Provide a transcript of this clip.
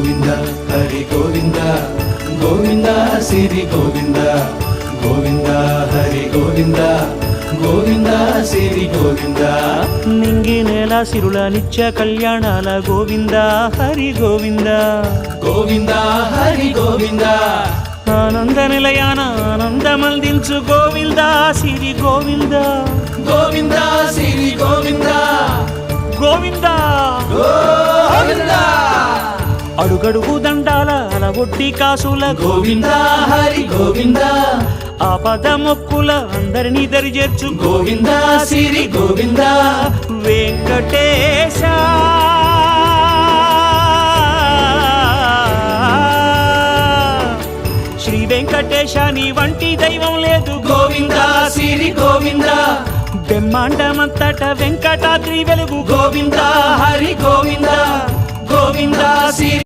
గోవింద హరి గోవింద గోవింద సిరి గోవింద గోవింద హరి గోవింద గోవింద సిరి గోవింద నింగి నేల సిరుల నిత్య కళ్యాణాల గోవింద హరి గోవింద గోవింద హరి గోవింద ఆనంద నిలయాన ఆనందమందించు గోవింద సిరి గోవింద గోవింద సిరి గోవింద గోవింద గోవింద అడుగడుగు దండాల అలవొడ్డి కాసుల గోవింద హరి గోవింద ఆపద మొక్కుల అందరినీ దరిచేర్చు గోవింద సిరి గోవింద వెంకటేశ శ్రీ వెంకటేశ నీ వంటి దైవం లేదు గోవింద సిరి గోవింద బ్రహ్మాండమంతట వెంకటాద్రి వెలుగు గోవింద హరి గోవింద గోవింద సిరి